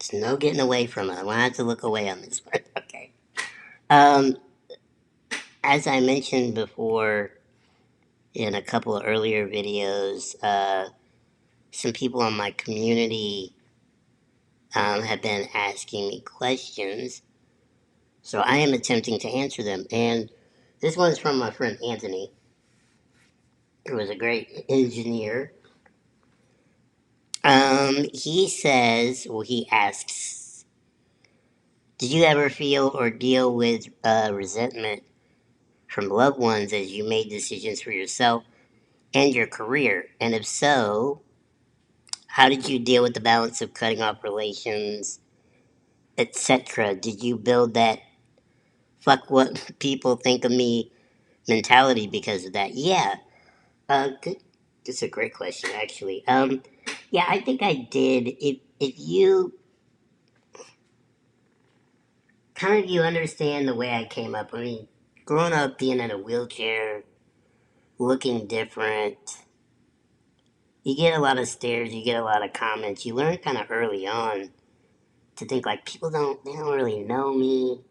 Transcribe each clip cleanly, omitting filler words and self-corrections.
There's no getting away from it. I want to have to look away on this one. Okay. Um, as I mentioned before in a couple of earlier videos, some people in my community have been asking me questions, so I am attempting to answer them. And this one's from my friend Anthony, who is a great engineer. He says, well, he asks, did you ever feel or deal with resentment from loved ones as you made decisions for yourself and your career? And if so, how did you deal with the balance of cutting off relations, etc.? Did you build that fuck what people think of me mentality because of that? Yeah. Good. This is a great question, actually. Yeah, I think I did. If you kind of you understand the way I came up. I mean, growing up being in a wheelchair, looking different, you get a lot of stares, you get a lot of comments. You learn kind of early on to think like people don't really know me.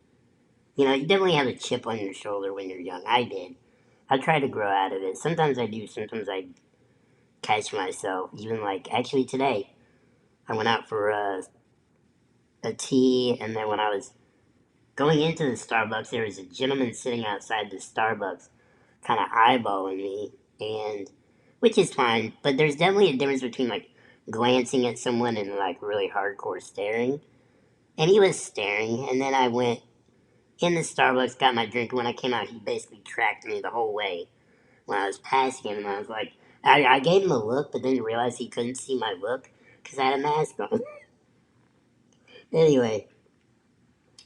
You know, you definitely have a chip on your shoulder when you're young. I did. I try to grow out of it. Sometimes I do. Sometimes I catch myself. Even like actually today, I went out for a tea, and then when I was going into the Starbucks, there was a gentleman sitting outside the Starbucks, kind of eyeballing me, and which is fine. But there's definitely a difference between like glancing at someone and like really hardcore staring. And he was staring, and then I went in the Starbucks, got my drink. And when I came out, he basically tracked me the whole way when I was passing him, and I was like, I gave him a look, but then realized he couldn't see my look because I had a mask on. Anyway,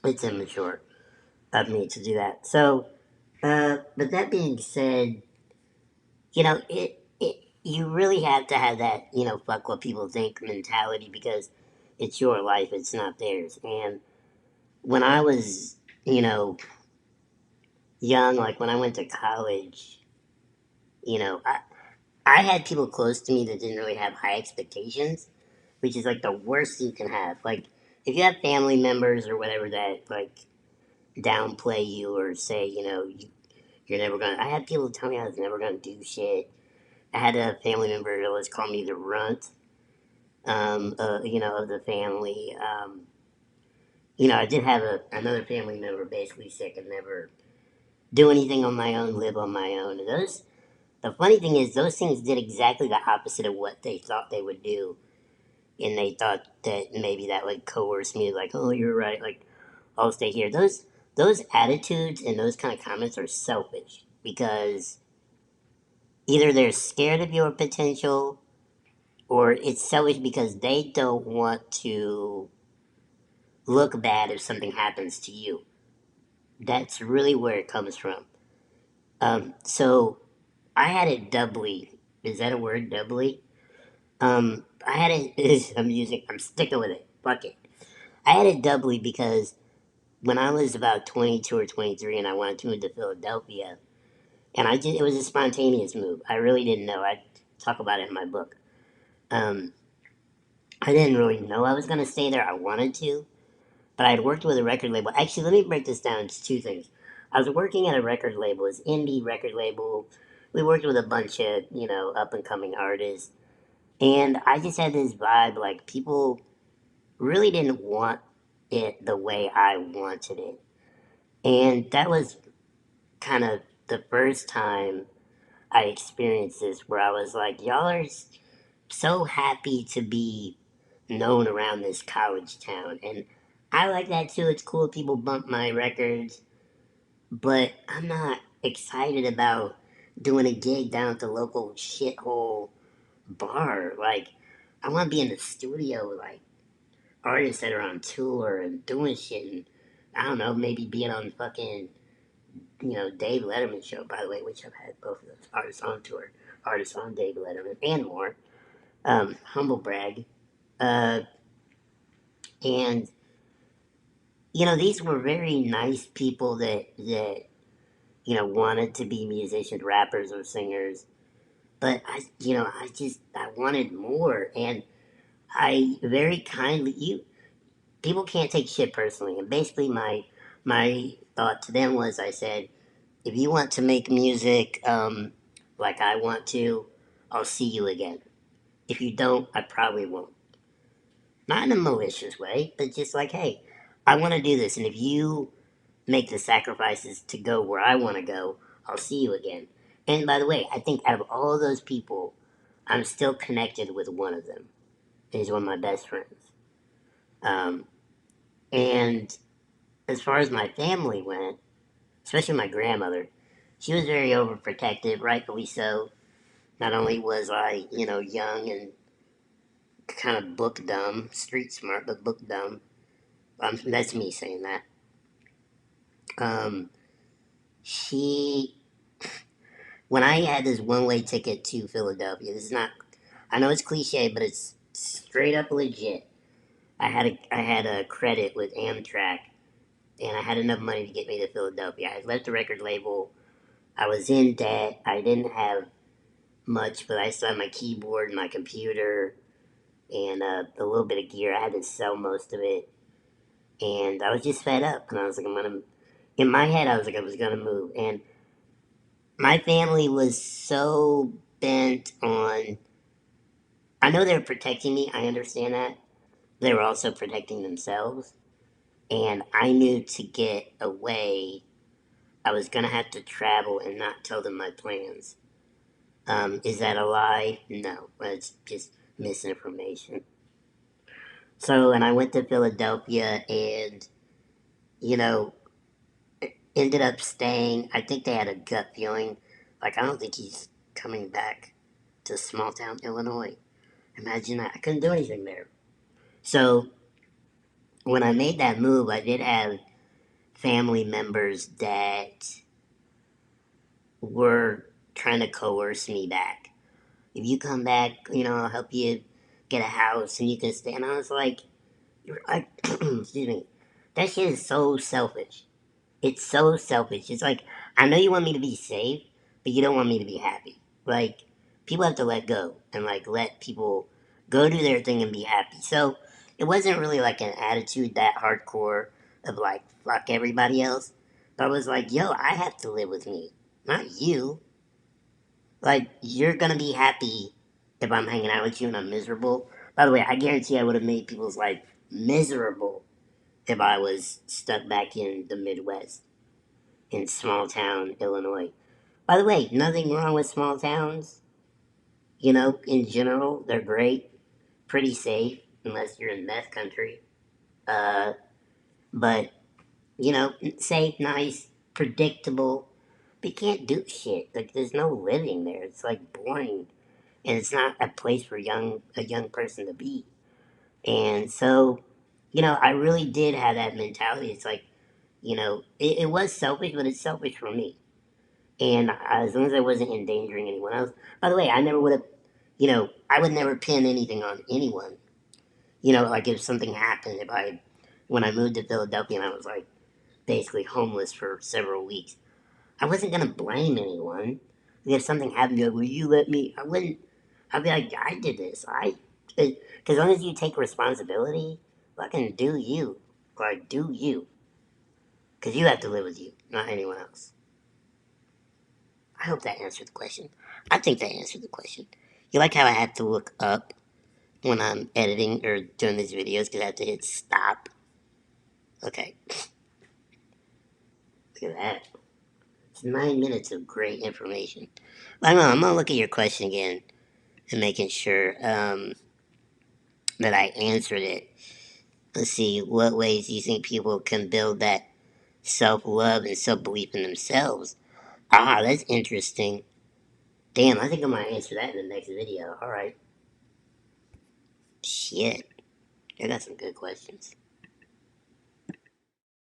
it's immature of me to do that. So, but that being said, you really have to have that, fuck what people think mentality because it's your life, it's not theirs. And when I was, you know, young, like when I went to college, you know, I had people close to me that didn't really have high expectations, which is like the worst you can have. Like, if you have family members or whatever that, like, downplay you or say, you're never gonna. I had people tell me I was never gonna do shit. I had a family member that always called me the runt, of the family. I did have another family member basically say I could never do anything on my own, live on my own. And the funny thing is, those things did exactly the opposite of what they thought they would do. And they thought that maybe that would coerce me, like, oh, you're right, like, I'll stay here. Those attitudes and those kind of comments are selfish because either they're scared of your potential or it's selfish because they don't want to look bad if something happens to you. That's really where it comes from. So I had it doubly. Is that a word, doubly? I had it. I'm sticking with it. Fuck it. I had it doubly because when I was about 22 or 23 and I wanted to move to Philadelphia, and it was a spontaneous move. I really didn't know. I talk about it in my book. Um, I didn't really know I was going to stay there. I wanted to, but I had worked with a record label. Actually, let me break this down into two things. I was working at a record label, it's indie record label. We worked with a bunch of, up and coming artists. And I just had this vibe like people really didn't want it the way I wanted it. And that was kind of the first time I experienced this where I was like, y'all are so happy to be known around this college town. And I like that too. It's cool if people bump my records, but I'm not excited about doing a gig down at the local shithole bar. Like, I want to be in the studio with like artists that are on tour and doing shit, and I don't know, maybe being on fucking Dave Letterman show. By the way, which I've had both of those artists on tour, artists on Dave Letterman, and more. Humble brag. Uh, and these were very nice people that wanted to be musicians, rappers, or singers. But I wanted more, and I very kindly people can't take shit personally. And basically, my thought to them was, I said, if you want to make music like I want to, I'll see you again. If you don't, I probably won't. Not in a malicious way, but just like, hey, I want to do this, and if you make the sacrifices to go where I want to go, I'll see you again. And by the way, I think out of all those people, I'm still connected with one of them. He's one of my best friends. Um, and as far as my family went, especially my grandmother, she was very overprotective, rightfully so. Not only was I, young and kind of book dumb, street smart, but book dumb. That's me saying that. Um, she, when I had this one way ticket to Philadelphia, this is not, I know it's cliche, but it's straight up legit. I had a credit with Amtrak, and I had enough money to get me to Philadelphia. I had left the record label. I was in debt. I didn't have much, but I still had my keyboard, my computer, and a little bit of gear. I had to sell most of it, and I was just fed up. And I was like, I'm gonna. In my head, I was like, I was gonna move, and my family was so bent on. I know they were protecting me. I understand that. They were also protecting themselves, and I knew to get away, I was gonna have to travel and not tell them my plans. Is that a lie? No, it's just misinformation. So, and I went to Philadelphia, and you know, ended up staying. I think they had a gut feeling, like I don't think he's coming back to small town Illinois. Imagine that. I couldn't do anything there. So when I made that move, I did have family members that were trying to coerce me back. If you come back, I'll help you get a house and you can stay. And I was like, excuse me, that shit is so selfish. It's so selfish. It's like, I know you want me to be safe, but you don't want me to be happy. Like, people have to let go and, like, let people go do their thing and be happy. So, it wasn't really like an attitude that hardcore of, like, fuck everybody else. But I was like, yo, I have to live with me, not you. Like, you're gonna be happy if I'm hanging out with you and I'm miserable. By the way, I guarantee I would have made people's life miserable if I was stuck back in the Midwest, in small town Illinois. By the way, nothing wrong with small towns. In general, they're great, pretty safe, unless you're in meth country. Uh, but, safe, nice, predictable. But you can't do shit. Like, there's no living there. It's, like, boring. And it's not a place for a young person to be. And so, I really did have that mentality. It's like, it was selfish, but it's selfish for me. And as long as I wasn't endangering anyone else. By the way, I never would have, I would never pin anything on anyone. Like if something happened, when I moved to Philadelphia and I was like basically homeless for several weeks, I wasn't gonna blame anyone. If something happened, be like, will you let me? I wouldn't. I'd be like, I did this. Because as long as you take responsibility, fucking do you. Like, do you. Because you have to live with you, not anyone else. I hope that answered the question. I think that answered the question. You like how I have to look up when I'm editing or doing these videos because I have to hit stop? Okay, look at that. It's 9 minutes of great information. I don't know, I'm gonna look at your question again and making sure that I answered it. Let's see, what ways do you think people can build that self love and self belief in themselves? Ah, that's interesting. Damn, I think I'm gonna answer that in the next video. Alright. Shit. I got some good questions.